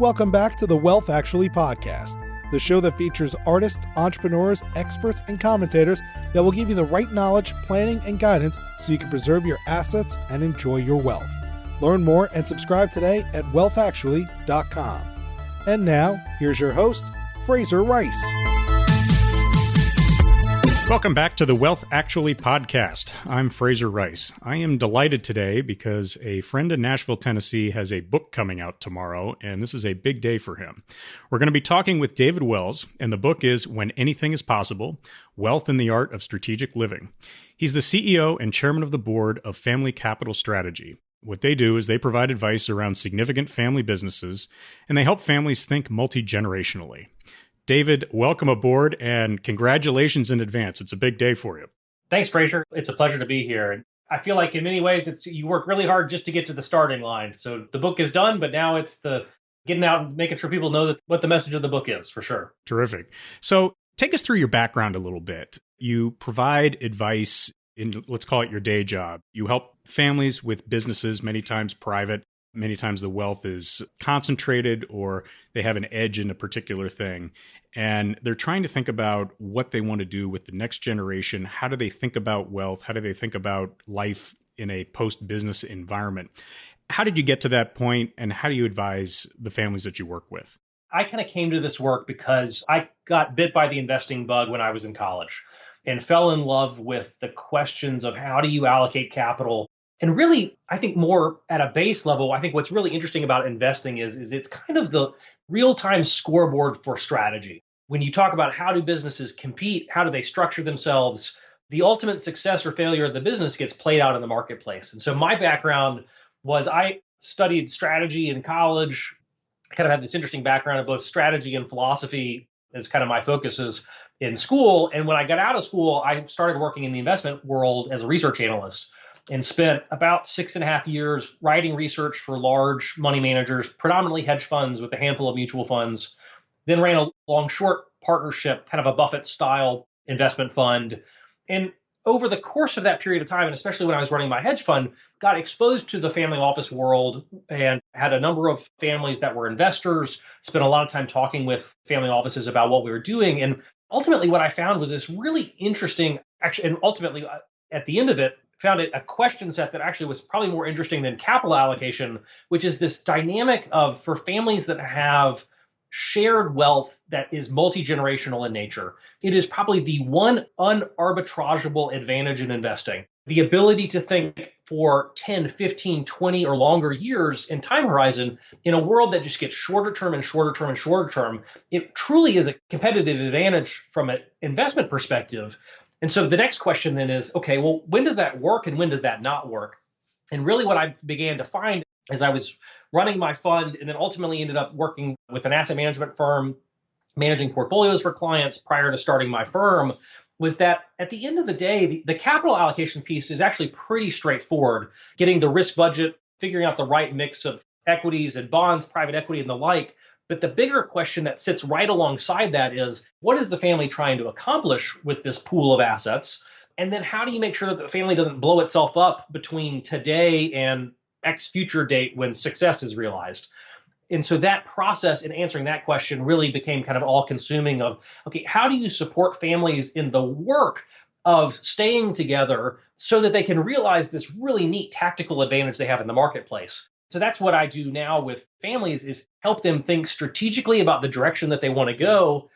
Welcome back to the Wealth Actually podcast, the show that features artists, entrepreneurs, experts, and commentators that will give you the right knowledge, planning, and guidance so you can preserve your assets and enjoy your wealth. Learn more and subscribe today at wealthactually.com. And now, here's your host, Fraser Rice. Welcome back to the Wealth Actually podcast. I'm Fraser Rice. I am delighted today because a friend in Nashville, Tennessee has a book coming out tomorrow, and this is a big day for him. We're going to be talking with David Wells, and the book is When Anything is Possible, Wealth and the Art of Strategic Living. He's the CEO and chairman of the board of Family Capital Strategy. What they do is they provide advice around significant family businesses, and they help families think multi-generationally. David, welcome aboard and congratulations in advance. It's a big day for you. Thanks, Fraser. It's a pleasure to be here. I feel like in many ways, you work really hard just to get to the starting line. So the book is done, but now it's the getting out and making sure people know what the message of the book is, for sure. Terrific. So take us through your background a little bit. You provide advice in, let's call it your day job. You help families with businesses, many times private. Many times the wealth is concentrated or they have an edge in a particular thing. And they're trying to think about what they want to do with the next generation. How do they think about wealth? How do they think about life in a post-business environment? How did you get to that point, and how do you advise the families that you work with? I kind of came to this work because I got bit by the investing bug when I was in college and fell in love with the questions of how do you allocate capital. And really, I think more at a base level, I think what's really interesting about investing is it's kind of the real-time scoreboard for strategy. When you talk about how do businesses compete, how do they structure themselves, the ultimate success or failure of the business gets played out in the marketplace. And so my background was I studied strategy in college. I kind of had this interesting background of both strategy and philosophy as kind of my focuses in school. And when I got out of school, I started working in the investment world as a research analyst, and spent about 6.5 years writing research for large money managers, predominantly hedge funds with a handful of mutual funds, then ran a long-short partnership, kind of a Buffett-style investment fund. And over the course of that period of time, and especially when I was running my hedge fund, got exposed to the family office world and had a number of families that were investors, spent a lot of time talking with family offices about what we were doing. And ultimately what I found was this really interesting, actually, and ultimately at the end of it, found it a question set that actually was probably more interesting than capital allocation, which is this dynamic of, for families that have shared wealth that is multi-generational in nature, it is probably the one unarbitrageable advantage in investing. The ability to think for 10, 15, 20 or longer years in time horizon in a world that just gets shorter term and shorter term and shorter term, it truly is a competitive advantage from an investment perspective. And so the next question then is, okay, well, when does that work and when does that not work? And really what I began to find as I was running my fund and then ultimately ended up working with an asset management firm, managing portfolios for clients prior to starting my firm, was that at the end of the day, the capital allocation piece is actually pretty straightforward. Getting the risk budget, figuring out the right mix of equities and bonds, private equity and the like. But the bigger question that sits right alongside that is, what is the family trying to accomplish with this pool of assets? And then how do you make sure that the family doesn't blow itself up between today and X future date when success is realized? And so that process in answering that question really became kind of all-consuming of, okay, how do you support families in the work of staying together so that they can realize this really neat tactical advantage they have in the marketplace? So that's what I do now with families, is help them think strategically about the direction that they want to go,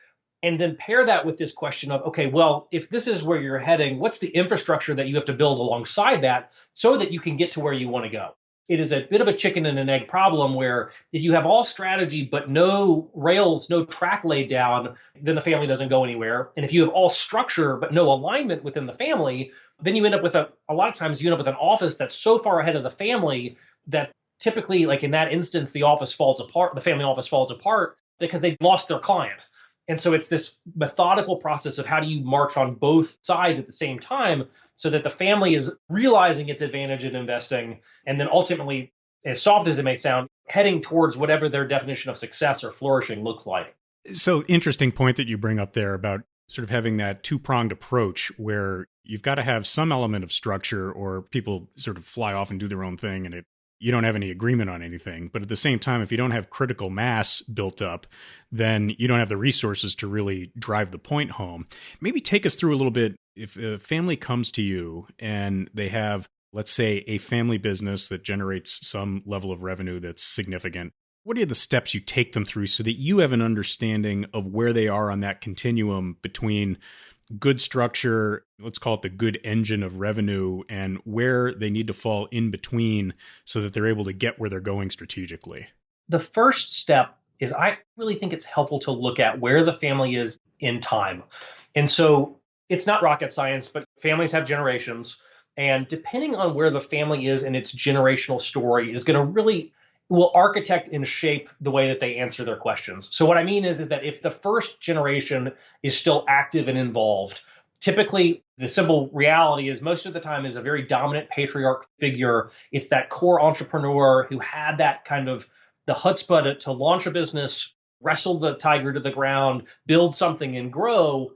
and then pair that with this question of, okay, well, if this is where you're heading, what's the infrastructure that you have to build alongside that so that you can get to where you want to go? It is a bit of a chicken and an egg problem where if you have all strategy but no rails, no track laid down, then the family doesn't go anywhere. And if you have all structure but no alignment within the family, then you end up with a lot of times you end up with an office that's so far ahead of the family that typically, like in that instance, the office falls apart, the family office falls apart because they lost their client. And so it's this methodical process of how do you march on both sides at the same time so that the family is realizing its advantage in investing and then ultimately, as soft as it may sound, heading towards whatever their definition of success or flourishing looks like. So interesting point that you bring up there about sort of having that two-pronged approach where you've got to have some element of structure or people sort of fly off and do their own thing and it you don't have any agreement on anything. But at the same time, if you don't have critical mass built up, then you don't have the resources to really drive the point home. Maybe take us through a little bit. If a family comes to you and they have, let's say, a family business that generates some level of revenue that's significant, what are the steps you take them through so that you have an understanding of where they are on that continuum between good structure, let's call it the good engine of revenue, and where they need to fall in between so that they're able to get where they're going strategically? The first step is I really think it's helpful to look at where the family is in time. And so it's not rocket science, but families have generations. And depending on where the family is in its generational story is going to really will architect and shape the way that they answer their questions. So what I mean is that if the first generation is still active and involved, typically the simple reality is most of the time is a very dominant patriarch figure. It's that core entrepreneur who had that kind of the chutzpah to launch a business, wrestle the tiger to the ground, build something and grow.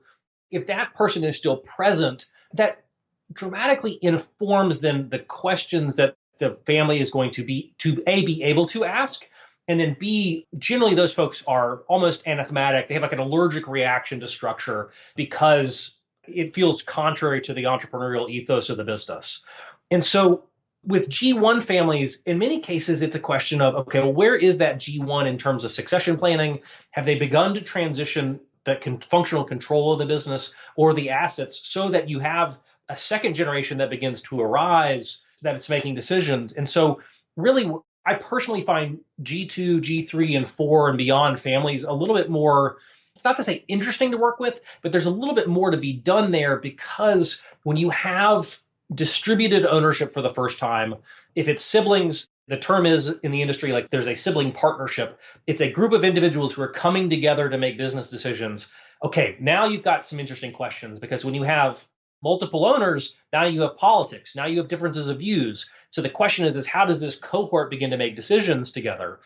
If that person is still present, that dramatically informs then the questions that the family is going to be able to ask. And then B, generally those folks are almost anathematic. They have like an allergic reaction to structure because it feels contrary to the entrepreneurial ethos of the business. And so with G1 families, in many cases, it's a question of, okay, well, where is that G1 in terms of succession planning? Have they begun to transition the functional control of the business or the assets so that you have a second generation that begins to arise, that it's making decisions? And so really, I personally find G2, G3, and 4 and beyond families a little bit more, it's not to say interesting to work with, but there's a little bit more to be done there because when you have distributed ownership for the first time, if it's siblings, the term is in the industry like there's a sibling partnership. It's a group of individuals who are coming together to make business decisions. Okay, now you've got some interesting questions because when you have multiple owners, now you have politics, now you have differences of views. So the question is how does this cohort begin to make decisions together?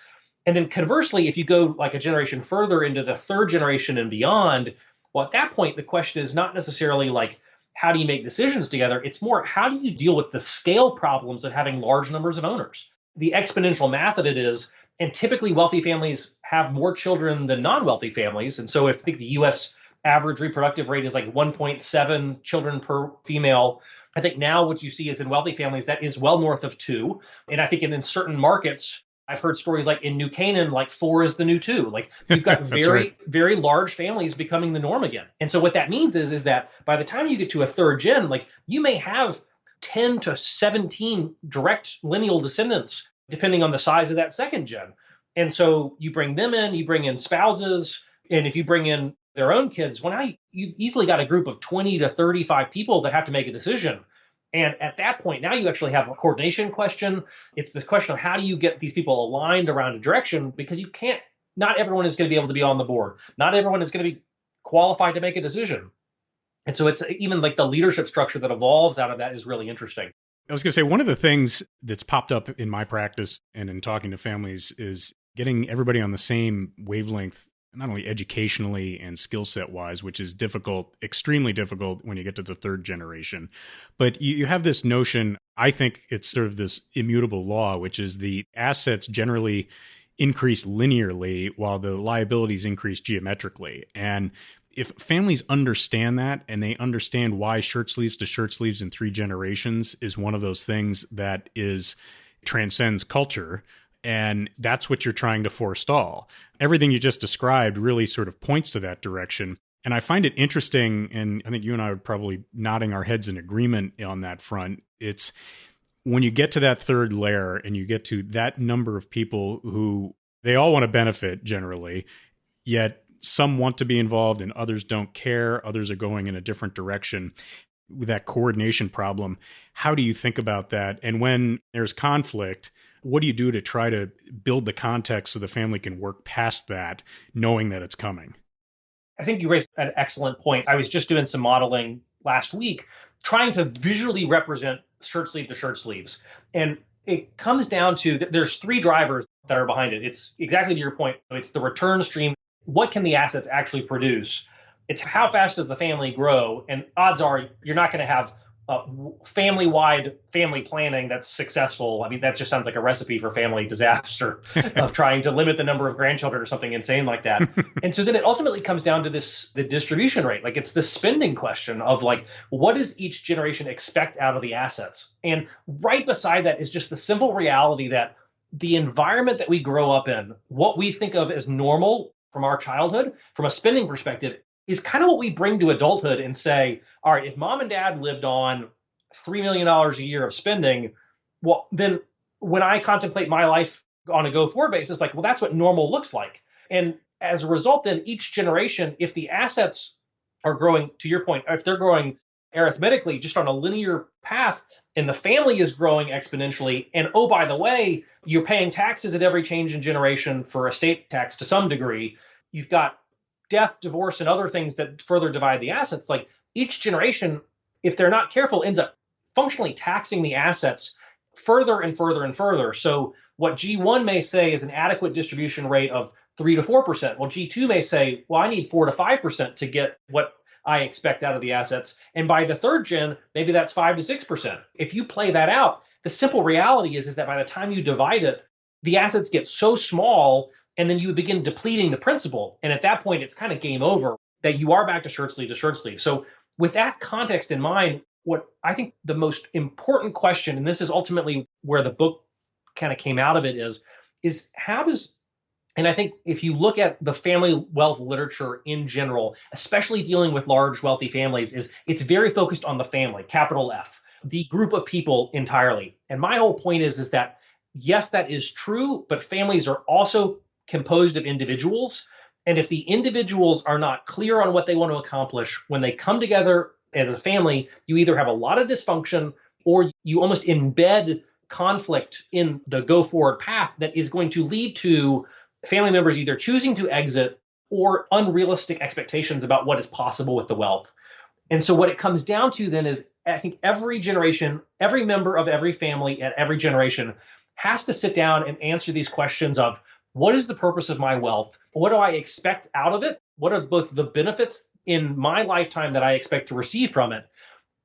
And then conversely, if you go like a generation further into the third generation and beyond, well, at that point, the question is not necessarily like, how do you make decisions together? It's more, how do you deal with the scale problems of having large numbers of owners? The exponential math of it is, and typically wealthy families have more children than non-wealthy families. And so if I think the US average reproductive rate is like 1.7 children per female, I think now what you see is in wealthy families, that is well north of 2. And I think in certain markets, I've heard stories like in New Canaan, like 4 is the new 2. Like you've got very large families becoming the norm again. And so what that means is that by the time you get to a third gen, like you may have 10 to 17 direct lineal descendants, depending on the size of that second gen. And so you bring them in, you bring in spouses, and if you bring in their own kids, well, now you've easily got a group of 20 to 35 people that have to make a decision. And at that point, now you actually have a coordination question. It's this question of how do you get these people aligned around a direction, because you can't, not everyone is going to be able to be on the board. Not everyone is going to be qualified to make a decision. And so it's even like the leadership structure that evolves out of that is really interesting. I was going to say, one of the things that's popped up in my practice and in talking to families is getting everybody on the same wavelength, not only educationally and skill set wise, which is difficult, extremely difficult when you get to the third generation. But you have this notion, I think it's sort of this immutable law, which is the assets generally increase linearly while the liabilities increase geometrically. And if families understand that and they understand why shirt sleeves to shirt sleeves in 3 generations is one of those things that transcends culture, and that's what you're trying to forestall. Everything you just described really sort of points to that direction. And I find it interesting, and I think you and I would probably nodding our heads in agreement on that front. It's when you get to that third layer and you get to that number of people who they all want to benefit generally, yet some want to be involved and others don't care. Others are going in a different direction. With that coordination problem, how do you think about that? And when there's conflict, what do you do to try to build the context so the family can work past that, knowing that it's coming? I think you raised an excellent point. I was just doing some modeling last week, trying to visually represent shirt sleeve to shirt sleeves. And it comes down to, there's 3 drivers that are behind it. It's exactly to your point. It's the return stream. What can the assets actually produce? It's how fast does the family grow? And odds are you're not going to have family-wide family planning that's successful. I mean, that just sounds like a recipe for family disaster of trying to limit the number of grandchildren or something insane like that. And so then it ultimately comes down to the distribution rate. Like, it's the spending question of like, what does each generation expect out of the assets? And right beside that is just the simple reality that the environment that we grow up in, what we think of as normal from our childhood, from a spending perspective, is kind of what we bring to adulthood and say, all right, if mom and dad lived on $3 million a year of spending, well, then when I contemplate my life on a go forward basis, like, well, that's what normal looks like. And as a result, then each generation, if the assets are growing, to your point, if they're growing arithmetically just on a linear path and the family is growing exponentially, and oh, by the way, you're paying taxes at every change in generation for estate tax to some degree, you've got death, divorce, and other things that further divide the assets. Like, each generation, if they're not careful, ends up functionally taxing the assets further and further and further. So what G1 may say is an adequate distribution rate of 3 to 4%. Well, G2 may say, well, I need 4 to 5% to get what I expect out of the assets. And by the third gen, maybe that's 5 to 6%. If you play that out, the simple reality is that by the time you divide it, the assets get so small, and then you begin depleting the principal. And at that point, it's kind of game over, that you are back to shirt sleeve to shirt sleeve. So with that context in mind, what I think the most important question, and this is ultimately where the book kind of came out of it, is how does, and I think if you look at the family wealth literature in general, especially dealing with large wealthy families, is it's very focused on the family, capital F, the group of people entirely. And my whole point is that yes, that is true, but families are also composed of individuals. And if the individuals are not clear on what they want to accomplish, when they come together as a family, you either have a lot of dysfunction or you almost embed conflict in the go forward path that is going to lead to family members either choosing to exit or unrealistic expectations about what is possible with the wealth. And so what it comes down to then is, I think every generation, every member of every family at every generation has to sit down and answer these questions of, what is the purpose of my wealth? What do I expect out of it? What are both the benefits in my lifetime that I expect to receive from it?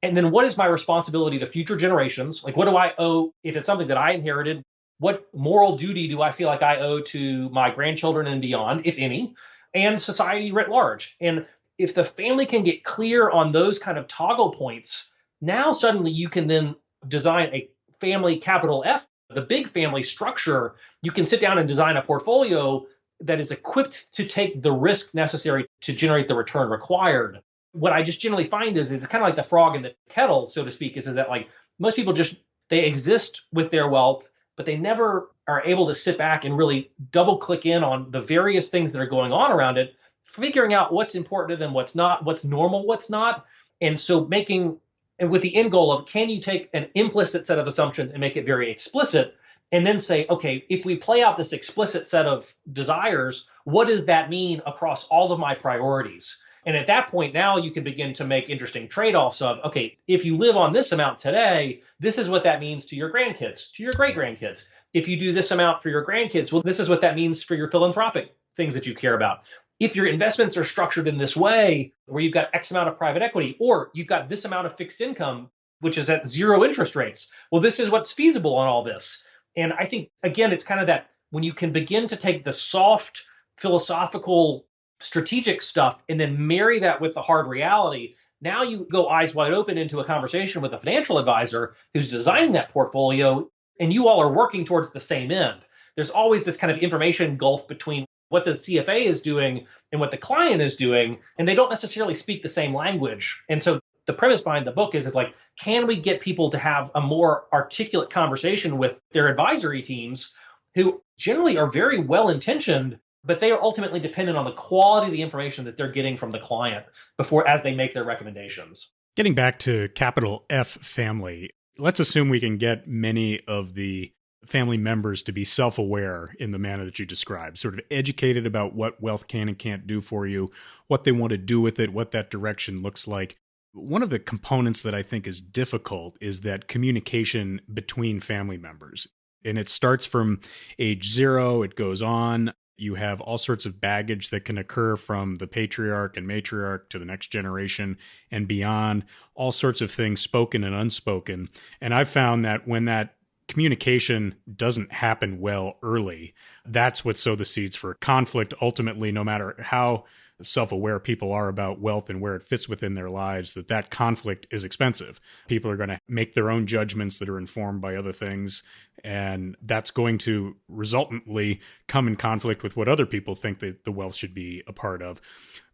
And then what is my responsibility to future generations? Like, what do I owe if it's something that I inherited? What moral duty do I feel like I owe to my grandchildren and beyond, if any, and society writ large? And if the family can get clear on those kind of toggle points, now suddenly you can then design a family, capital F, the big family structure. You can sit down and design a portfolio that is equipped to take the risk necessary to generate the return required. What I just generally find is it's kind of like the frog in the kettle, so to speak, is that like most people just, they exist with their wealth, but they never are able to sit back and really double click in on the various things that are going on around it, figuring out what's important to them, what's not, what's normal, what's not. And so making, and with the end goal of, can you take an implicit set of assumptions and make it very explicit, and then say, okay, if we play out this explicit set of desires, what does that mean across all of my priorities? And at that point, now you can begin to make interesting trade-offs of, okay, if you live on this amount today, this is what that means to your grandkids, to your great-grandkids. If you do this amount for your grandkids, well, this is what that means for your philanthropic things that you care about. If your investments are structured in this way, where you've got X amount of private equity, or you've got this amount of fixed income, which is at zero interest rates, well, this is what's feasible on all this. And I think, again, it's kind of that when you can begin to take the soft, philosophical, strategic stuff and then marry that with the hard reality, now you go eyes wide open into a conversation with a financial advisor who's designing that portfolio, and you all are working towards the same end. There's always this kind of information gulf between what the CFA is doing and what the client is doing, and they don't necessarily speak the same language. And so the premise behind the book is like, can we get people to have a more articulate conversation with their advisory teams who generally are very well-intentioned, but they are ultimately dependent on the quality of the information that they're getting from the client before, as they make their recommendations. Getting back to capital F family, let's assume we can get many of the family members to be self-aware in the manner that you described, sort of educated about what wealth can and can't do for you, what they want to do with it, what that direction looks like. One of the components that I think is difficult is that communication between family members. And it starts from age 0, it goes on. You have all sorts of baggage that can occur from the patriarch and matriarch to the next generation and beyond, all sorts of things spoken and unspoken. And I've found that when that communication doesn't happen well early, that's what sow the seeds for conflict. Ultimately, no matter how self-aware people are about wealth and where it fits within their lives, that conflict is expensive. People are going to make their own judgments that are informed by other things, and that's going to resultantly come in conflict with what other people think that the wealth should be a part of.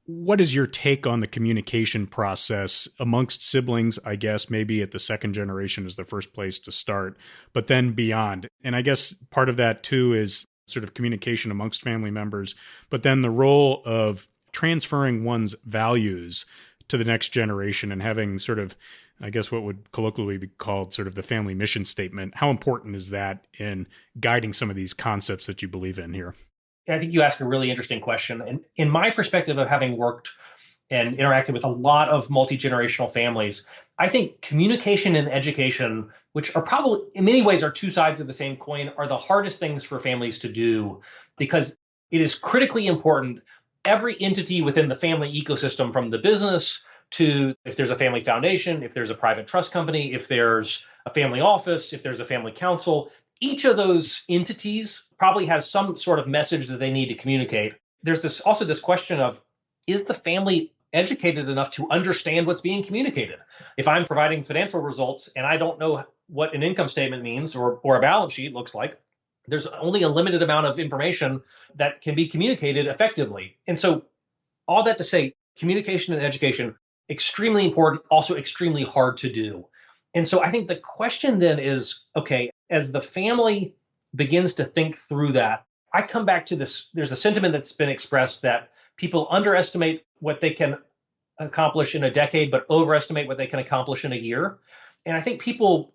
What is your take on the communication process amongst siblings? I guess maybe at the second generation is the first place to start, but then beyond. And I guess part of that too is sort of communication amongst family members, but then the role of transferring one's values to the next generation and having sort of, I guess, what would colloquially be called sort of the family mission statement. How important is that in guiding some of these concepts that you believe in here? I think you asked a really interesting question. And in my perspective of having worked and interacted with a lot of multi-generational families, I think communication and education, which are probably in many ways are two sides of the same coin, are the hardest things for families to do because it is critically important. Every entity within the family ecosystem, from the business to if there's a family foundation, if there's a private trust company, if there's a family office, if there's a family council, each of those entities probably has some sort of message that they need to communicate. There's also this question of, is the family educated enough to understand what's being communicated? If I'm providing financial results and I don't know what an income statement means or a balance sheet looks like, there's only a limited amount of information that can be communicated effectively. And so all that to say, communication and education, extremely important, also extremely hard to do. And so I think the question then is, okay, as the family begins to think through that, I come back to this. There's a sentiment that's been expressed that people underestimate what they can accomplish in a decade, but overestimate what they can accomplish in a year. And I think people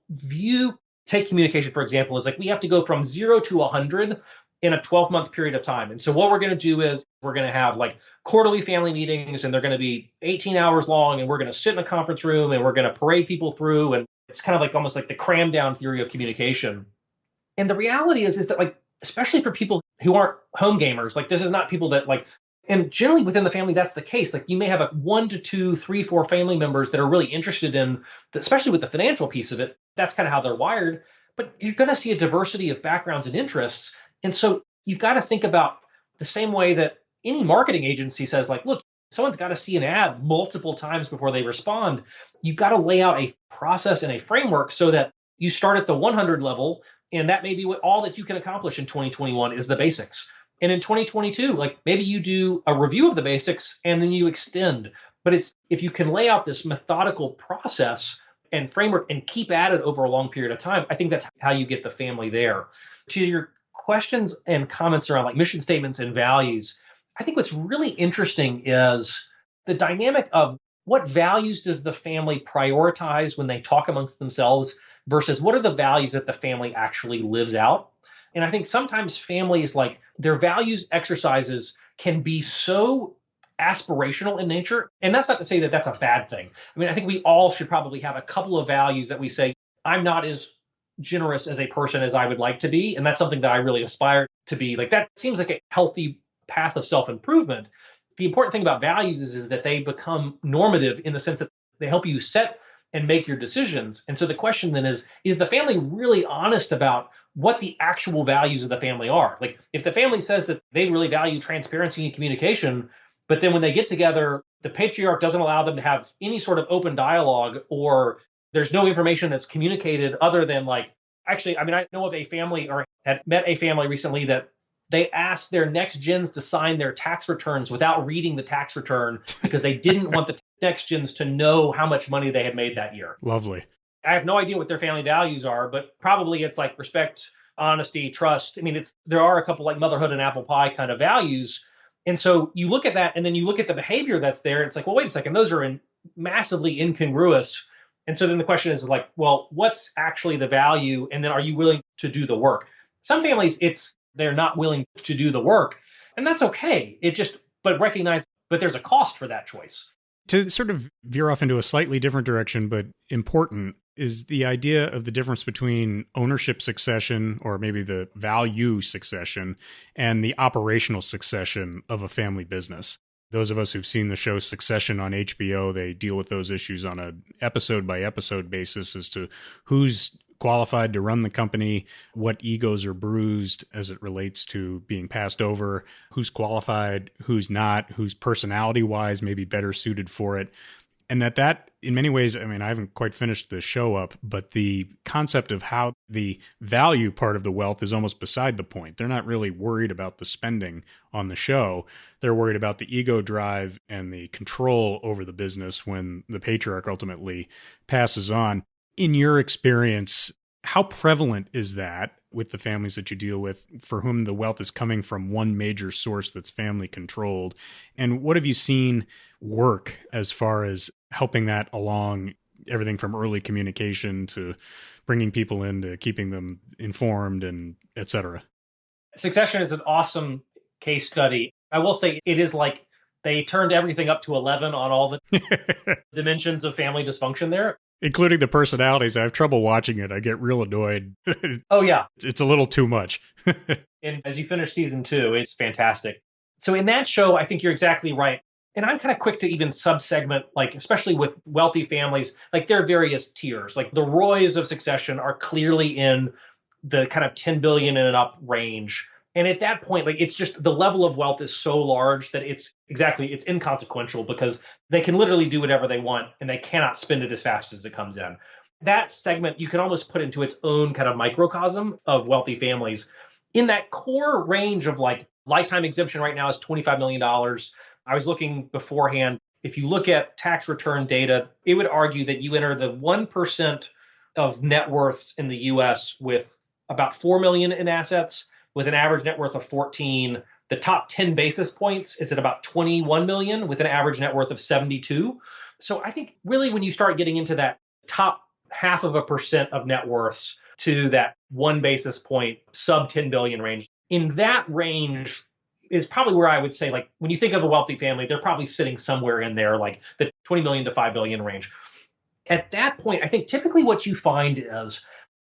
take communication, for example, as like we have to go from 0 to 100 in a 12-month period of time. And so what we're going to do is we're going to have like quarterly family meetings, and they're going to be 18 hours long, and we're going to sit in a conference room, and we're going to parade people through. And it's kind of like almost like the cram down theory of communication. And the reality is that like, especially for people who aren't home gamers, like this is not people that like, and generally within the family, that's the case. Like you may have 1 to 2, 3, 4 family members that are really interested in, especially with the financial piece of it. That's kind of how they're wired. But you're going to see a diversity of backgrounds and interests. And so you've got to think about the same way that any marketing agency says, like, look, someone's got to see an ad multiple times before they respond. You've got to lay out a process and a framework so that you start at the 100 level, and that may be all that you can accomplish in 2021 is the basics. And in 2022, like maybe you do a review of the basics and then you extend. But if you can lay out this methodical process and framework and keep at it over a long period of time, I think that's how you get the family there. To your questions and comments around like mission statements and values, I think what's really interesting is the dynamic of what values does the family prioritize when they talk amongst themselves versus what are the values that the family actually lives out. And I think sometimes families, like their values exercises can be so aspirational in nature. And that's not to say that that's a bad thing. I mean, I think we all should probably have a couple of values that we say, I'm not as generous as a person as I would like to be. And that's something that I really aspire to be. Like that seems like a healthy path of self-improvement. The important thing about values is that they become normative in the sense that they help you set and make your decisions. And so the question then is the family really honest about what the actual values of the family are? Like if the family says that they really value transparency and communication, but then when they get together, the patriarch doesn't allow them to have any sort of open dialogue, or there's no information that's communicated other than like, actually, I mean, I know of a family or had met a family recently that they asked their next gens to sign their tax returns without reading the tax return because they didn't want the next gens to know how much money they had made that year. Lovely. I have no idea what their family values are, but probably it's like respect, honesty, trust. I mean, there are a couple like motherhood and apple pie kind of values. And so you look at that and then you look at the behavior that's there. It's like, well, wait a second, those are massively incongruous. And so then the question is like, well, what's actually the value? And then are you willing to do the work? Some families, they're not willing to do the work, and that's okay. But there's a cost for that choice. To sort of veer off into a slightly different direction, but important, is the idea of the difference between ownership succession, or maybe the value succession, and the operational succession of a family business. Those of us who've seen the show Succession on HBO, they deal with those issues on an episode by episode basis as to who's qualified to run the company, what egos are bruised as it relates to being passed over, who's qualified, who's not, who's personality wise maybe better suited for it. And that in many ways, I mean, I haven't quite finished the show up, but the concept of how the value part of the wealth is almost beside the point. They're not really worried about the spending on the show. They're worried about the ego drive and the control over the business when the patriarch ultimately passes on. In your experience, how prevalent is that with the families that you deal with for whom the wealth is coming from one major source that's family controlled? And what have you seen work as far as helping that along, everything from early communication to bringing people in to keeping them informed and et cetera? Succession is an awesome case study. I will say it is like they turned everything up to 11 on all the dimensions of family dysfunction there. Including the personalities. I have trouble watching it. I get real annoyed. Oh, yeah. It's a little too much. And as you finish season 2, it's fantastic. So in that show, I think you're exactly right. And I'm kind of quick to even sub-segment, like, especially with wealthy families, like there are various tiers. Like the Roys of Succession are clearly in the kind of 10 billion and up range. And at that point, like it's just the level of wealth is so large that it's inconsequential because they can literally do whatever they want and they cannot spend it as fast as it comes in. That segment you can almost put into its own kind of microcosm of wealthy families. In that core range of like lifetime exemption right now is $25 million. I was looking beforehand. If you look at tax return data, it would argue that you enter the 1% of net worths in the US with about 4 million in assets, with an average net worth of 14. The top 10 basis points is at about 21 million with an average net worth of 72. So I think really when you start getting into that top 0.5% of net worths to that 1 basis point sub 10 billion range, in that range is probably where I would say, like, when you think of a wealthy family, they're probably sitting somewhere in there, like the 20 million to 5 billion range. At that point, I think typically what you find is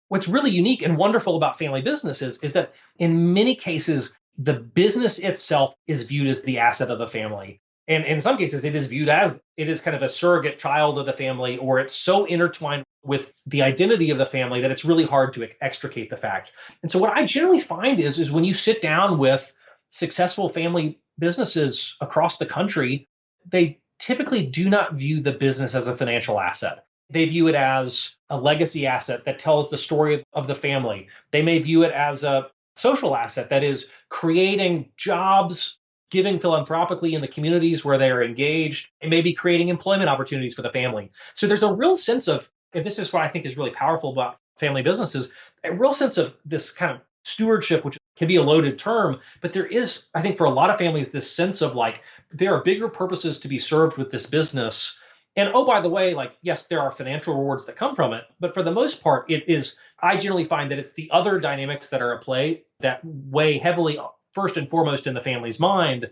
what's really unique and wonderful about family businesses is that in many cases, the business itself is viewed as the asset of the family. And in some cases, it is viewed as it is kind of a surrogate child of the family, or it's so intertwined with the identity of the family that it's really hard to extricate the fact. And so what I generally find is when you sit down with successful family businesses across the country, they typically do not view the business as a financial asset. They view it as a legacy asset that tells the story of the family. They may view it as a social asset that is creating jobs, giving philanthropically in the communities where they are engaged, and maybe creating employment opportunities for the family. So there's a real sense of, and this is what I think is really powerful about family businesses, a real sense of this kind of stewardship, which can be a loaded term, but there is, I think for a lot of families, this sense of like, there are bigger purposes to be served with this business. And oh, by the way, like, yes, there are financial rewards that come from it, but for the most part, it is, I generally find that it's the other dynamics that are at play that weigh heavily first and foremost in the family's mind.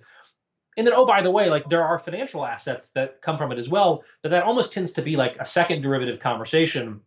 And then, oh, by the way, like there are financial assets that come from it as well, but that almost tends to be like a second derivative conversation.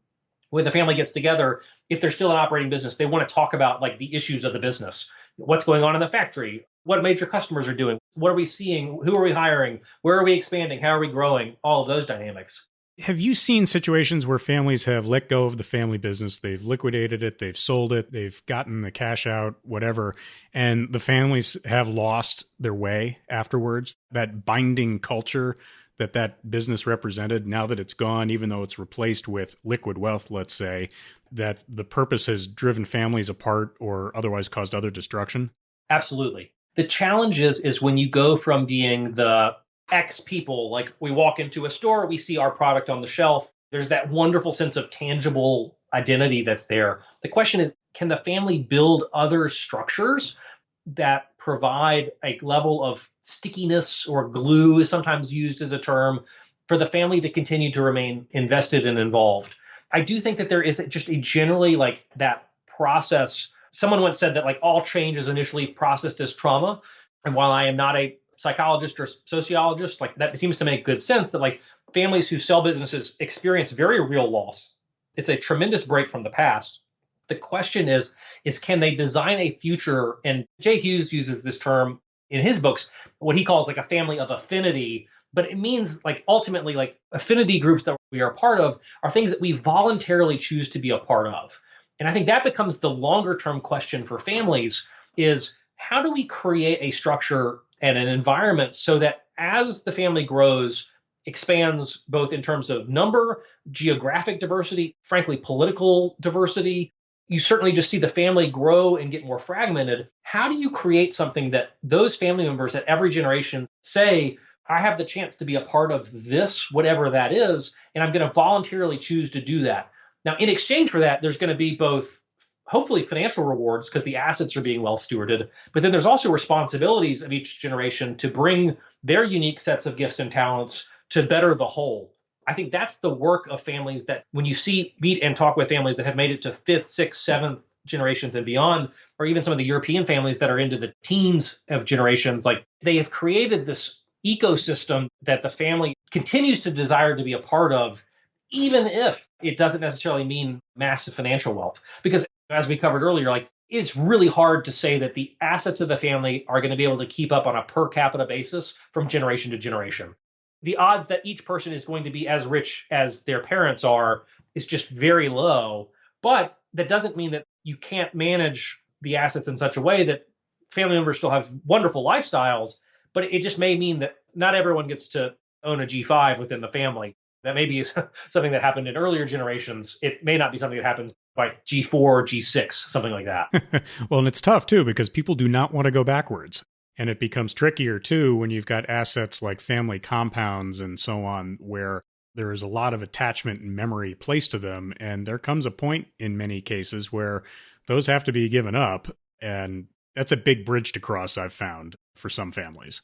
When the family gets together, if they're still an operating business, they want to talk about like the issues of the business. What's going on in the factory? What major customers are doing? What are we seeing? Who are we hiring? Where are we expanding? How are we growing? All of those dynamics. Have you seen situations where families have let go of the family business, they've liquidated it, they've sold it, they've gotten the cash out, whatever, and the families have lost their way afterwards? That binding culture that business represented, now that it's gone, even though it's replaced with liquid wealth, let's say, that the purpose has driven families apart or otherwise caused other destruction? Absolutely. The challenge is when you go from being the X people, like we walk into a store, we see our product on the shelf, there's that wonderful sense of tangible identity that's there. The question is, can the family build other structures that provide a level of stickiness, or glue is sometimes used as a term, for the family to continue to remain invested and involved? I do think that there is just a generally like that process. Someone once said that like all change is initially processed as trauma. And while I am not a psychologist or sociologist, like that seems to make good sense that like families who sell businesses experience very real loss. It's a tremendous break from the past. The question is can they design a future? And Jay Hughes uses this term in his books, what he calls like a family of affinity. But it means like ultimately like affinity groups that we are a part of are things that we voluntarily choose to be a part of. And I think that becomes the longer term question for families is how do we create a structure and an environment so that as the family grows, expands both in terms of number, geographic diversity, frankly, political diversity, you certainly just see the family grow and get more fragmented. How do you create something that those family members at every generation say, I have the chance to be a part of this, whatever that is, and I'm going to voluntarily choose to do that. Now, in exchange for that, there's going to be both hopefully financial rewards because the assets are being well stewarded, but then there's also responsibilities of each generation to bring their unique sets of gifts and talents to better the whole. I think that's the work of families that when you meet and talk with families that have made it to fifth, sixth, seventh generations and beyond, or even some of the European families that are into the teens of generations, like they have created this ecosystem that the family continues to desire to be a part of, even if it doesn't necessarily mean massive financial wealth. Because as we covered earlier, like it's really hard to say that the assets of the family are going to be able to keep up on a per capita basis from generation to generation. The odds that each person is going to be as rich as their parents are is just very low. But that doesn't mean that you can't manage the assets in such a way that family members still have wonderful lifestyles, but it just may mean that not everyone gets to own a G5 within the family. That maybe is something that happened in earlier generations. It may not be something that happens by G4, G6, something like that. Well, and it's tough too, because people do not want to go backwards. And it becomes trickier too when you've got assets like family compounds and so on, where there is a lot of attachment and memory placed to them. And there comes a point in many cases where those have to be given up. And that's a big bridge to cross, I've found, for some families.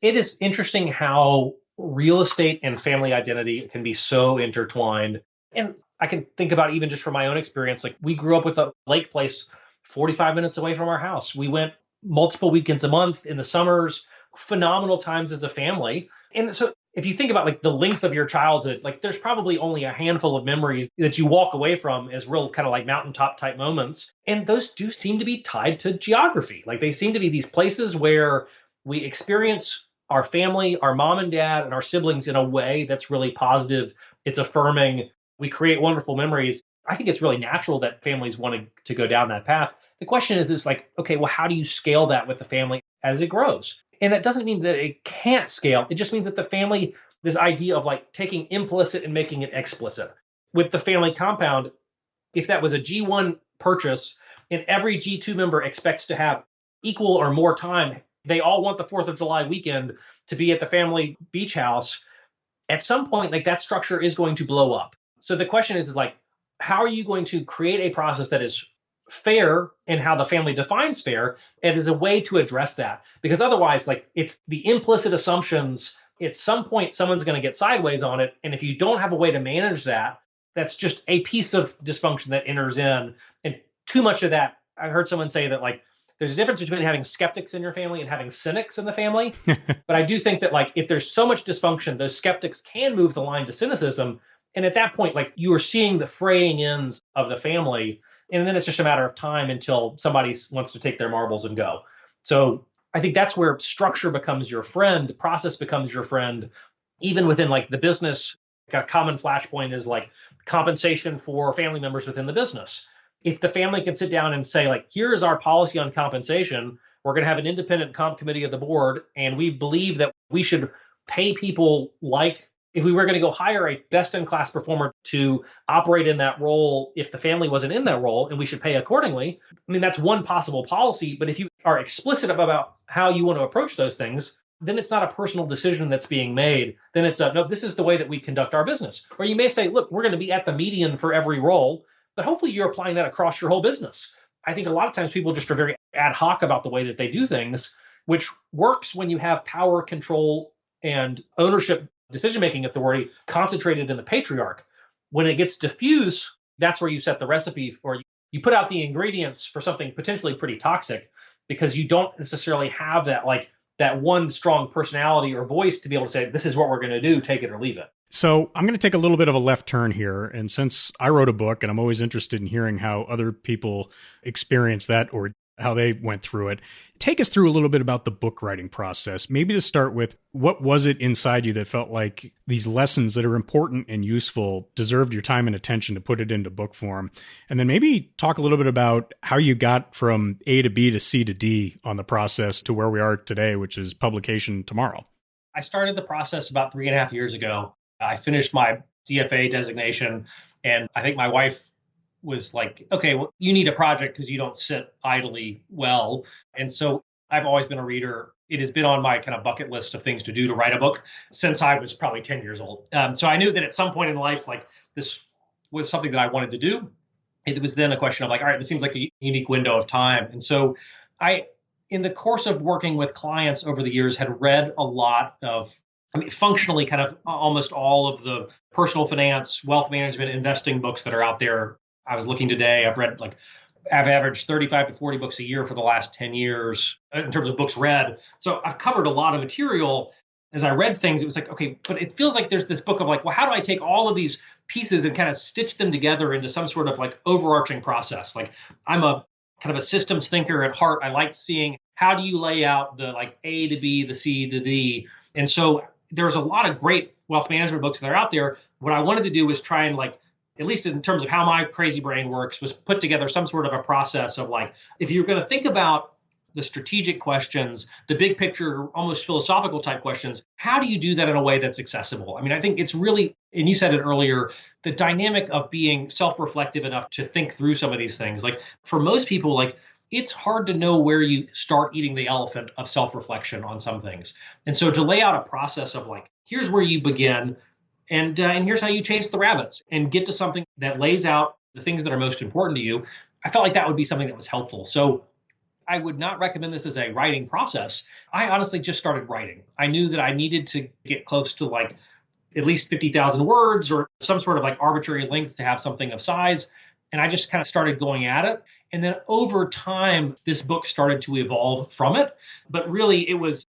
It is interesting how real estate and family identity can be so intertwined. And I can think about even just from my own experience, like we grew up with a lake place 45 minutes away from our house. We went multiple weekends a month in the summers, phenomenal times as a family. And so if you think about like the length of your childhood, like there's probably only a handful of memories that you walk away from as real kind of like mountaintop type moments. And those do seem to be tied to geography. Like they seem to be these places where we experience our family, our mom and dad, and our siblings in a way that's really positive. It's affirming. We create wonderful memories. I think it's really natural that families want to go down that path. The question is like, okay, well, how do you scale that with the family as it grows? And that doesn't mean that it can't scale. It just means that the family, this idea of like taking implicit and making it explicit. With the family compound, if that was a G1 purchase and every G2 member expects to have equal or more time, they all want the 4th of July weekend to be at the family beach house. At some point, like that structure is going to blow up. So the question is like, how are you going to create a process that is fair and how the family defines fair? It is a way to address that, because otherwise, like it's the implicit assumptions. At some point, someone's going to get sideways on it. And if you don't have a way to manage that, that's just a piece of dysfunction that enters in. And too much of that, I heard someone say that like, there's a difference between having skeptics in your family and having cynics in the family. But I do think that like, if there's so much dysfunction, those skeptics can move the line to cynicism. And at that point, like you are seeing the fraying ends of the family. And then it's just a matter of time until somebody wants to take their marbles and go. So I think that's where structure becomes your friend, process becomes your friend, even within like the business. A common flashpoint is like compensation for family members within the business. If the family can sit down and say, like, here is our policy on compensation, we're going to have an independent comp committee of the board, and we believe that we should pay people like if we were going to go hire a best-in-class performer to operate in that role, if the family wasn't in that role, and we should pay accordingly. I mean, that's one possible policy, but if you are explicit about how you want to approach those things, then it's not a personal decision that's being made. Then it's no, this is the way that we conduct our business. Or you may say, look, we're going to be at the median for every role, but hopefully you're applying that across your whole business. I think a lot of times people just are very ad hoc about the way that they do things, which works when you have power, control, and ownership, decision-making authority concentrated in the patriarch. When it gets diffuse, that's where you set the recipe, or you put out the ingredients for something potentially pretty toxic, because you don't necessarily have that one strong personality or voice to be able to say, this is what we're going to do, take it or leave it. So I'm going to take a little bit of a left turn here. And since I wrote a book and I'm always interested in hearing how other people experience that or how they went through it, take us through a little bit about the book writing process. Maybe to start with, what was it inside you that felt like these lessons that are important and useful deserved your time and attention to put it into book form? And then maybe talk a little bit about how you got from A to B to C to D on the process to where we are today, which is publication tomorrow. I started the process about 3.5 years ago. I finished my CFA designation, and I think my wife was like, okay, well, you need a project because you don't sit idly well. And so I've always been a reader. It has been on my kind of bucket list of things to do to write a book since I was probably 10 years old. So I knew that at some point in life, like this was something that I wanted to do. It was then a question of like, all right, this seems like a unique window of time. And so in the course of working with clients over the years, had read a lot of, functionally kind of almost all of the personal finance, wealth management, investing books that are out there. I was looking today, I've averaged 35 to 40 books a year for the last 10 years in terms of books read. So I've covered a lot of material. As I read things, it was like, okay, but it feels like there's this book of like, well, how do I take all of these pieces and kind of stitch them together into some sort of like overarching process? Like I'm a kind of a systems thinker at heart. I like seeing how do you lay out the like A to B, the C to D. And so there's a lot of great wealth management books that are out there. What I wanted to do was try and like, at least in terms of how my crazy brain works, was put together some sort of a process of like, if you're going to think about the strategic questions, the big picture, almost philosophical type questions, how do you do that in a way that's accessible? I think it's really, and you said it earlier, the dynamic of being self-reflective enough to think through some of these things. Like for most people, like it's hard to know where you start eating the elephant of self-reflection on some things. And so to lay out a process of like, here's where you begin, and here's how you chase the rabbits and get to something that lays out the things that are most important to you, I felt like that would be something that was helpful. So I would not recommend this as a writing process. I honestly just started writing. I knew that I needed to get close to like at least 50,000 words or some sort of like arbitrary length to have something of size. And I just kind of started going at it. And then over time, this book started to evolve from it. But really,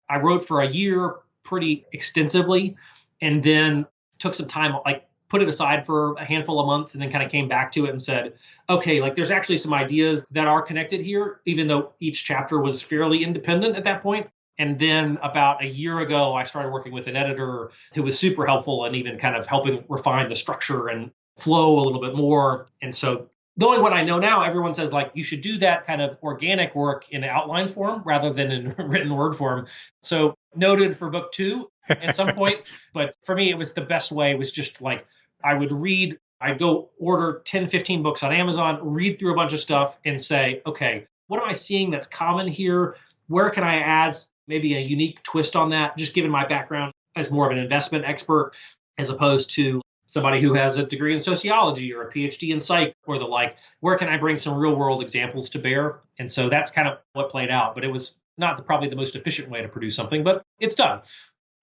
I wrote for a year pretty extensively and then took some time, like put it aside for a handful of months and then kind of came back to it and said, okay, like there's actually some ideas that are connected here, even though each chapter was fairly independent at that point. And then about a year ago, I started working with an editor who was super helpful and even kind of helping refine the structure and flow a little bit more. And so knowing what I know now, everyone says like you should do that kind of organic work in outline form rather than in written word form. So noted for book 2 at some point. But for me, it was the best way was just like I'd go order 10, 15 books on Amazon, read through a bunch of stuff and say, okay, what am I seeing that's common here? Where can I add maybe a unique twist on that? Just given my background as more of an investment expert, as opposed to somebody who has a degree in sociology or a PhD in psych or the like, where can I bring some real world examples to bear? And so that's kind of what played out, but it was not probably the most efficient way to produce something, but it's done.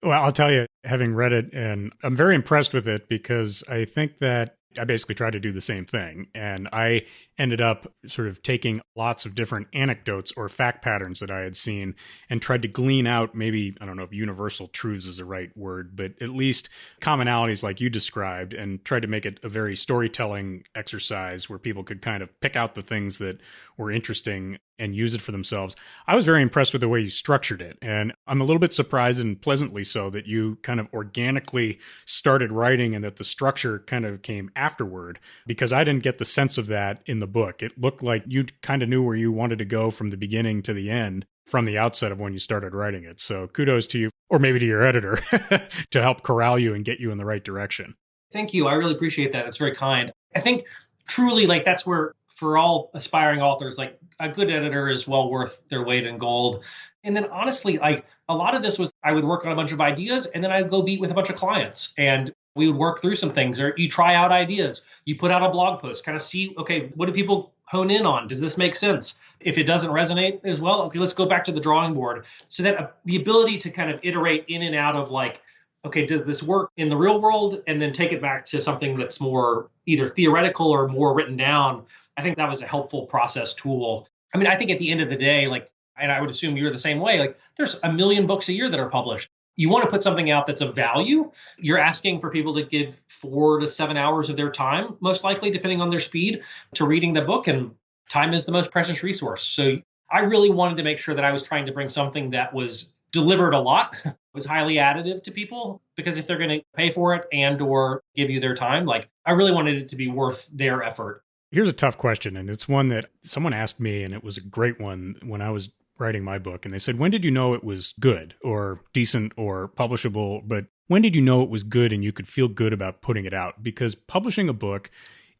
Well, I'll tell you, having read it, and I'm very impressed with it because I think that I basically tried to do the same thing. And I ended up sort of taking lots of different anecdotes or fact patterns that I had seen and tried to glean out maybe, I don't know if universal truths is the right word, but at least commonalities like you described, and tried to make it a very storytelling exercise where people could kind of pick out the things that were interesting and use it for themselves. I was very impressed with the way you structured it. And I'm a little bit surprised, and pleasantly so, that you kind of organically started writing and that the structure kind of came afterward, because I didn't get the sense of that in the book. It looked like you kind of knew where you wanted to go from the beginning to the end from the outset of when you started writing it. So kudos to you, or maybe to your editor, to help corral you and get you in the right direction. Thank you. I really appreciate that. That's very kind. I think truly like that's where, for all aspiring authors, like a good editor is well worth their weight in gold. And then honestly, like a lot of this was, I would work on a bunch of ideas and then I'd go meet with a bunch of clients and we would work through some things, or you try out ideas, you put out a blog post, kind of see, okay, what do people hone in on? Does this make sense? If it doesn't resonate as well, okay, let's go back to the drawing board. So that the ability to kind of iterate in and out of like, okay, does this work in the real world? And then take it back to something that's more either theoretical or more written down. I think that was a helpful process tool. I think at the end of the day, like, and I would assume you're the same way, like there's 1 million books a year that are published. you want to put something out that's of value. You're asking for people to give 4 to 7 hours of their time, most likely, depending on their speed, to reading the book. And time is the most precious resource. So I really wanted to make sure that I was trying to bring something that was delivered a lot, was highly additive to people, because if they're going to pay for it and or give you their time, like I really wanted it to be worth their effort. Here's a tough question, and it's one that someone asked me, and it was a great one when I was writing my book. And they said, when did you know it was good or decent or publishable? But when did you know it was good and you could feel good about putting it out? Because publishing a book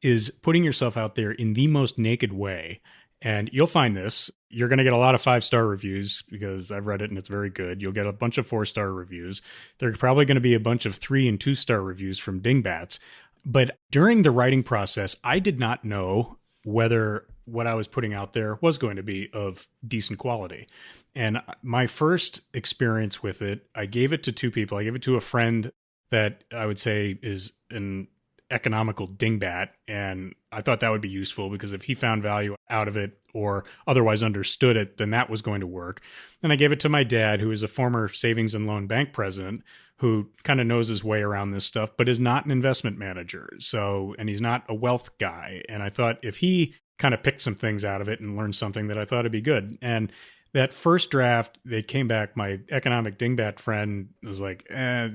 is putting yourself out there in the most naked way. And you'll find this. You're going to get a lot of 5-star reviews because I've read it and it's very good. You'll get a bunch of 4-star reviews. There are probably going to be a bunch of 3 and 2-star reviews from dingbats. But during the writing process, I did not know whether what I was putting out there was going to be of decent quality. And my first experience with it, I gave it to 2 people. I gave it to a friend that I would say is an economical dingbat. And I thought that would be useful because if he found value out of it or otherwise understood it, then that was going to work. And I gave it to my dad, who is a former savings and loan bank president, who kind of knows his way around this stuff, but is not an investment manager. So, and he's not a wealth guy. And I thought if he kind of picked some things out of it and learned something, that I thought it'd be good. And that first draft, they came back, my economic dingbat friend was like, I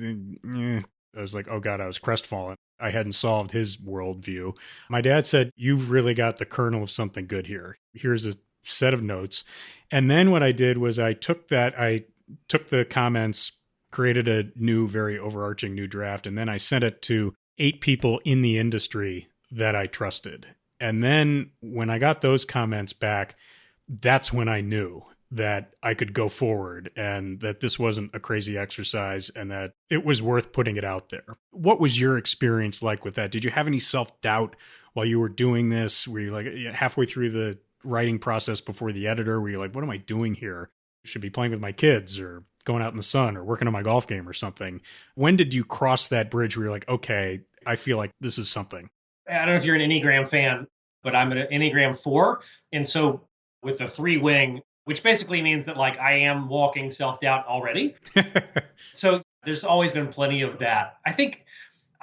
was like, oh God, I was crestfallen. I hadn't solved his worldview. My dad said, you've really got the kernel of something good here. Here's a set of notes. And then what I did was I took the comments, created a new, very overarching new draft, and then I sent it to 8 people in the industry that I trusted. And then when I got those comments back, that's when I knew that I could go forward and that this wasn't a crazy exercise and that it was worth putting it out there. What was your experience like with that? Did you have any self-doubt while you were doing this? Were you like halfway through the writing process before the editor, were you like, what am I doing here? I should be playing with my kids or going out in the sun or working on my golf game or something. When did you cross that bridge where you're like, okay, I feel like this is something? I don't know if you're an Enneagram fan, but I'm an Enneagram 4. And so with the 3 wing, which basically means that like I am walking self-doubt already. So there's always been plenty of that. I think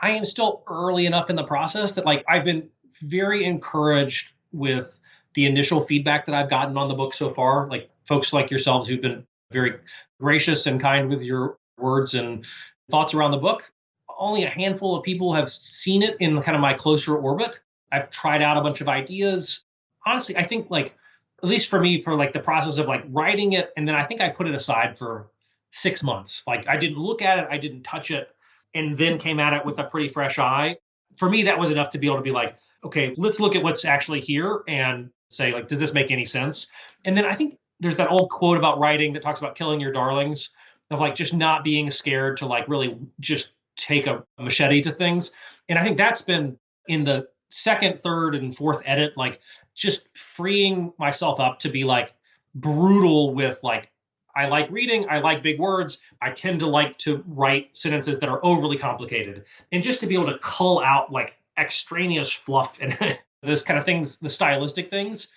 I am still early enough in the process that like I've been very encouraged with the initial feedback that I've gotten on the book so far. Like folks like yourselves who've been very gracious and kind with your words and thoughts around the book. Only a handful of people have seen it in kind of my closer orbit. I've tried out a bunch of ideas. Honestly, I think like, at least for me, for like the process of like writing it, and then I think I put it aside for 6 months. Like I didn't look at it, I didn't touch it, and then came at it with a pretty fresh eye. For me, that was enough to be able to be like, okay, let's look at what's actually here and say like, does this make any sense? And then I think there's that old quote about writing that talks about killing your darlings, of like just not being scared to like really just take a machete to things. And I think that's been in the second, third, and fourth edit, like just freeing myself up to be like brutal with like, I like reading, I like big words, I tend to like to write sentences that are overly complicated. And just to be able to cull out like extraneous fluff and those kind of things, the stylistic things,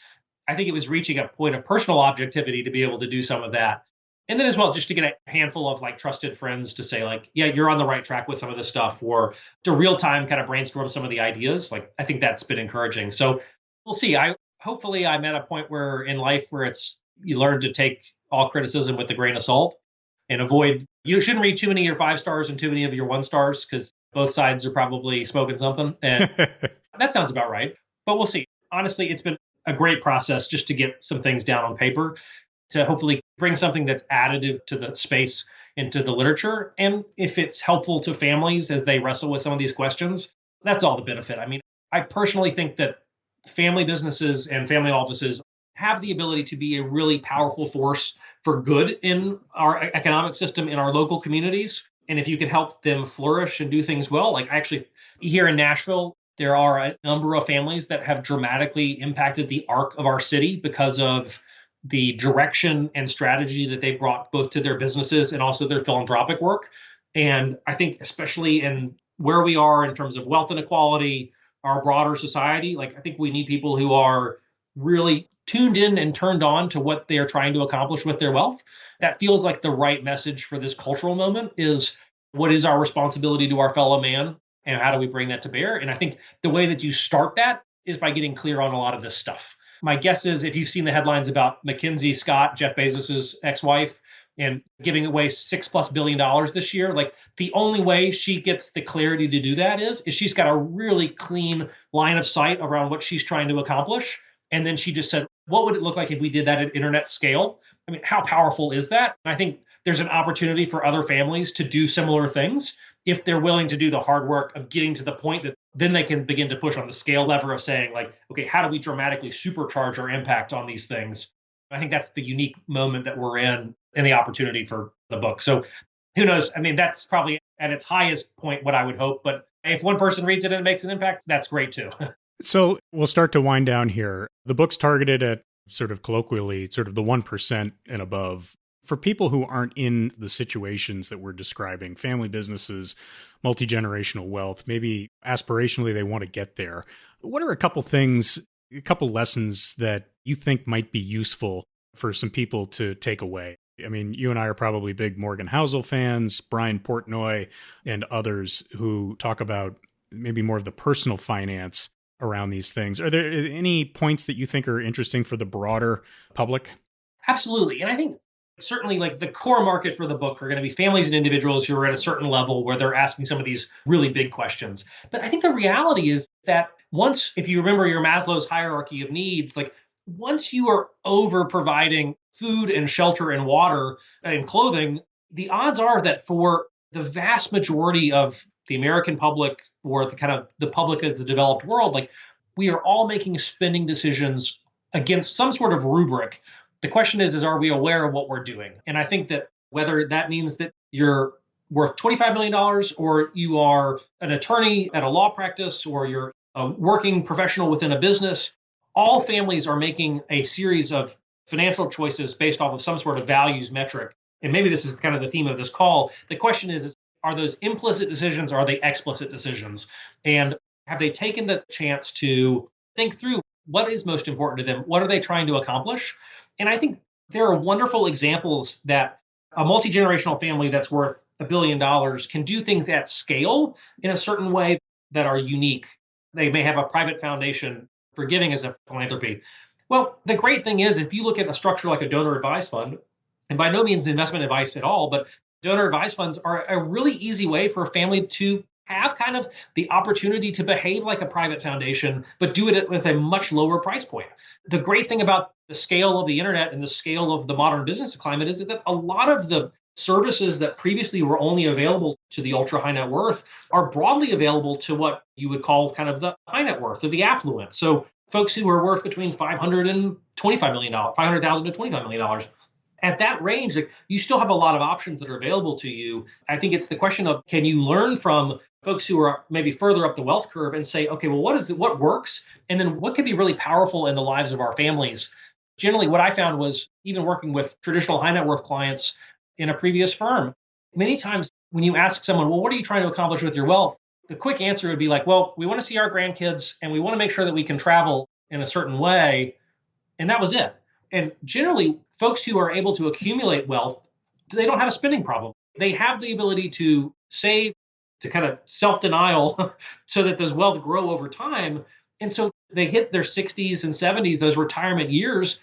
I think it was reaching a point of personal objectivity to be able to do some of that. And then as well, just to get a handful of like trusted friends to say like, yeah, you're on the right track with some of this stuff, or to real time kind of brainstorm some of the ideas. Like, I think that's been encouraging. So we'll see. Hopefully I'm at a point where in life where you learn to take all criticism with a grain of salt and avoid, you shouldn't read too many of your 5 stars and too many of your 1 stars because both sides are probably smoking something. And that sounds about right. But we'll see. Honestly, it's been a great process just to get some things down on paper, to hopefully bring something that's additive to the space into the literature. And if it's helpful to families as they wrestle with some of these questions, that's all the benefit. I mean, I personally think that family businesses and family offices have the ability to be a really powerful force for good in our economic system, in our local communities. And if you can help them flourish and do things well, like actually here in Nashville, there are a number of families that have dramatically impacted the arc of our city because of the direction and strategy that they brought both to their businesses and also their philanthropic work. And I think especially in where we are in terms of wealth inequality, our broader society, like I think we need people who are really tuned in and turned on to what they are trying to accomplish with their wealth. that feels like the right message for this cultural moment is what is our responsibility to our fellow man and how do we bring that to bear? And I think the way that you start that is by getting clear on a lot of this stuff. My guess is if you've seen the headlines about Mackenzie Scott, Jeff Bezos's ex-wife, and giving away $6+ billion this year, like the only way she gets the clarity to do that is she's got a really clean line of sight around what she's trying to accomplish. And then she just said, what would it look like if we did that at internet scale? I mean, how powerful is that? And I think there's an opportunity for other families to do similar things if they're willing to do the hard work of getting to the point that then they can begin to push on the scale lever of saying, like, okay, how do we dramatically supercharge our impact on these things? I think that's the unique moment that we're in and the opportunity for the book. So who knows? I mean, that's probably at its highest point what I would hope. But if one person reads it and it makes an impact, that's great too. So we'll start to wind down here. The book's targeted at sort of colloquially, sort of the 1% and above. For people who aren't in the situations that we're describing, family businesses, multi-generational wealth, maybe aspirationally they want to get there. What are a couple things, a couple lessons that you think might be useful for some people to take away? I mean, you and I are probably big Morgan Housel fans, Brian Portnoy, and others who talk about maybe more of the personal finance around these things. Are there any points that you think are interesting for the broader public? Absolutely. And I think certainly like the core market for the book are going to be families and individuals who are at a certain level where they're asking some of these really big questions. But I think the reality is that once, if you remember your Maslow's hierarchy of needs, like once you are over providing food and shelter and water and clothing, the odds are that for the vast majority of the American public or the kind of the public of the developed world, like we are all making spending decisions against some sort of rubric. The question is are we aware of what we're doing? And I think that whether that means that you're worth $25 million or you are an attorney at a law practice or you're a working professional within a business, all families are making a series of financial choices based off of some sort of values metric. And maybe this is kind of the theme of this call. The question is are those implicit decisions or are they explicit decisions? And have they taken the chance to think through what is most important to them? What are they trying to accomplish? And I think there are wonderful examples that a multi-generational family that's worth $1 billion can do things at scale in a certain way that are unique. They may have a private foundation for giving as a philanthropy. Well, the great thing is if you look at a structure like a donor advised fund, and by no means investment advice at all, but donor advised funds are a really easy way for a family to have kind of the opportunity to behave like a private foundation, but do it with a much lower price point. The great thing about the scale of the internet and the scale of the modern business climate is that a lot of the services that previously were only available to the ultra high net worth are broadly available to what you would call kind of the high net worth or the affluent. So folks who are worth between $500,000 and $25 million, $500,000 to $25 million. At that range, like, you still have a lot of options that are available to you. I think it's the question of can you learn from folks who are maybe further up the wealth curve and say, okay, well, what works? And then what could be really powerful in the lives of our families? Generally, what I found was even working with traditional high net worth clients in a previous firm, many times when you ask someone, well, what are you trying to accomplish with your wealth? The quick answer would be like, well, we want to see our grandkids and we want to make sure that we can travel in a certain way. And that was it. And generally, folks who are able to accumulate wealth, they don't have a spending problem. They have the ability to save, to kind of self-denial so that those wealth grow over time. And so they hit their 60s and 70s, those retirement years.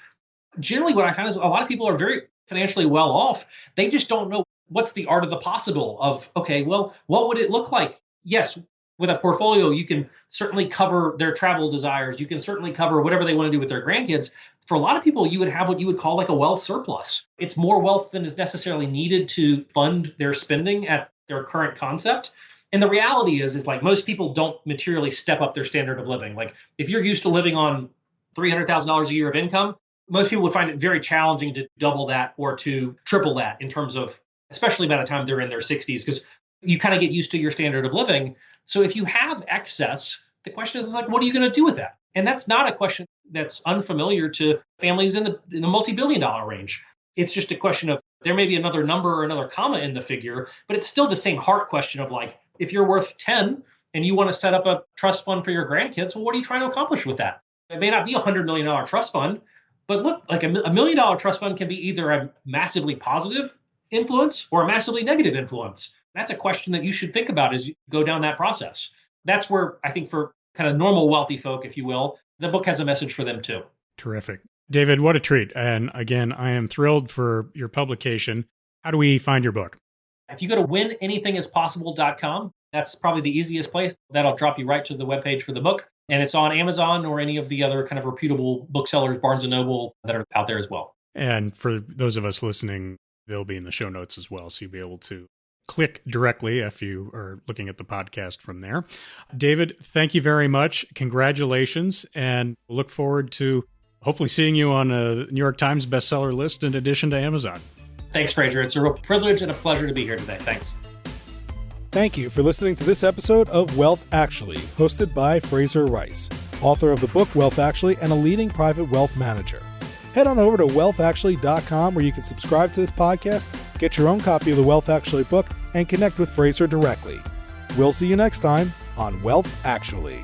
Generally, what I found is a lot of people are very financially well off. They just don't know what's the art of the possible of, okay, well, what would it look like? Yes, with a portfolio, you can certainly cover their travel desires. You can certainly cover whatever they want to do with their grandkids. For a lot of people, you would have what you would call like a wealth surplus. It's more wealth than is necessarily needed to fund their spending at their current concept. And the reality is like most people don't materially step up their standard of living. Like if you're used to living on $300,000 a year of income, most people would find it very challenging to double that or to triple that in terms of, especially by the time they're in their 60s, because you kind of get used to your standard of living. So if you have excess, the question is like, what are you going to do with that? And that's not a question that's unfamiliar to families in the multi-billion dollar range. It's just a question of there may be another number or another comma in the figure, but it's still the same heart question of like, if you're worth 10 and you want to set up a trust fund for your grandkids, well, what are you trying to accomplish with that? It may not be a $100 million trust fund. But look, like $1 million trust fund can be either a massively positive influence or a massively negative influence. That's a question that you should think about as you go down that process. That's where I think for kind of normal wealthy folk, if you will, the book has a message for them too. Terrific. David, what a treat. And again, I am thrilled for your publication. How do we find your book? If you go to winanythingispossible.com, that's probably the easiest place. That'll drop you right to the webpage for the book. And it's on Amazon or any of the other kind of reputable booksellers, Barnes & Noble, that are out there as well. And for those of us listening, they'll be in the show notes as well. So you'll be able to click directly if you are looking at the podcast from there. David, thank you very much. Congratulations. And look forward to hopefully seeing you on a New York Times bestseller list in addition to Amazon. Thanks, Fraser. It's a real privilege and a pleasure to be here today. Thanks. Thank you for listening to this episode of Wealth Actually, hosted by Fraser Rice, author of the book Wealth Actually and a leading private wealth manager. Head on over to wealthactually.com where you can subscribe to this podcast, get your own copy of the Wealth Actually book, and connect with Fraser directly. We'll see you next time on Wealth Actually.